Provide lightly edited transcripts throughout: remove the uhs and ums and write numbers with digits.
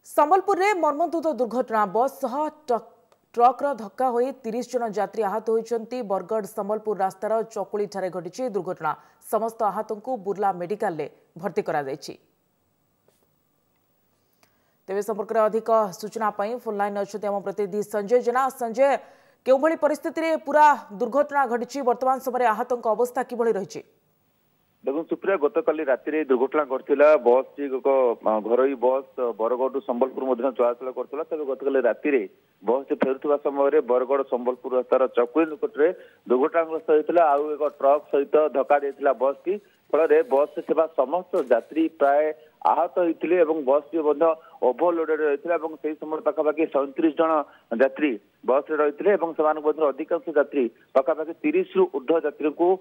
संबलपुर में मर्मन्तुद दुर्घटना बस सह ट्रक्र धक्का हो 30 जन यात्री आहत होती। बरगढ़ संबलपुर रास्तार चकुली ठारे घटी दुर्घटना। समस्त आहत को बुर्ला मेडिकल में भर्ती करा जायछि। तेज संपर्क में अधिक सूचना फोन लाइन अच्छे आम प्रतिनिधि संजय जेना। संजय, क्यों भली परिस्थिति रे पूरा दुर्घटना घटी वर्तमान समय आहत अवस्था किभली रही? देखो सुप्रिया, गतकाली राति दुर्घटना घटला। बस टी एक घरोई बस बरगढ़ संबलपुर चलाचल करता। तेज गतकाली राति बस टी फेरुवा समय बरगढ़ संबलपुर रास्तार चकुली निकट में दुर्घटनाग्रस्त होता। आउ एक ट्रक सहित धक्का देता बस टी। फल बस से समस्त यात्री प्राय आहत होते। बस टी ओभरलोडेड रही समय पाखापाखि 37 जन यात्री बस रही। अधिकांश यात्री पाखापाखि 30 रु ऊर्ध्व यात्री को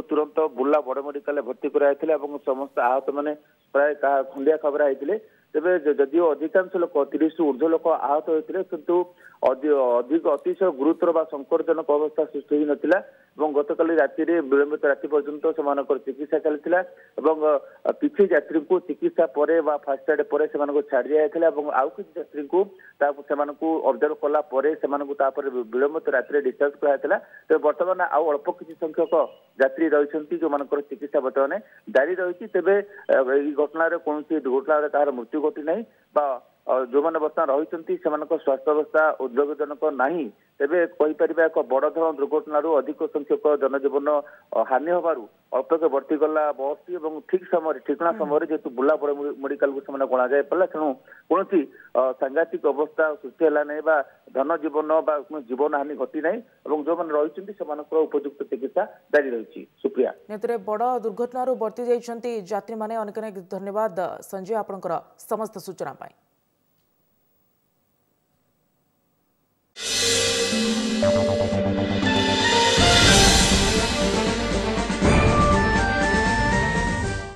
तुरंत बुर्ला बड़ मेडिकल भर्ती कराई। समस्त आहत मैंने प्राय खंडिया खबरा होते। तेज जदिव अधिकांश लोक 30 रु ऊर्ध्व लोक आहत होते किंतु अधिक अतिशय गुरुतर व संकटजनक अवस्था सृष्टि हो नाला। गतकाली राति विलंबित राति पर्यंत से चिकित्सा चलता। किसी यात्री को चिकित्सा पर फास्ट एड पर छाड़ दिया। आउ किसी यात्री को ऑब्जर्व कला विलंबित राति डिस्चार्ज कराया। तेज बर्तमान आउ अल्प किसी संख्यक यात्री रही जो चिकित्सा बर्तमान जारी रही। तेरे घटना कौन दुर्घटना कहार मृत्यु घटी ना जो मैंने बर्तमान रही स्वास्थ्य अवस्था उद्वेगजनक ना। तेरे कहीपर एक बड़ धरण दुर्घटन अधिक संख्यक जनजीवन हानि हबार अल्पके भर्ती गला बस टी। ठीक समय ठिकना समय जेहतु बुर्ला बड़ मेडिकल को गणा जाए पारा तेणु कौन सांघातिक अवस्था सृष्टि है धन जीवन जीवन हानि घटी ना। जो मैंने रही उपयुक्त चिकित्सा जारी रही। सुप्रिया, बड़ दुर्घटन बर्ती जाती यात्री मैंने अनेक अनेक धन्यवाद संजय आपंकर समस्त सूचना।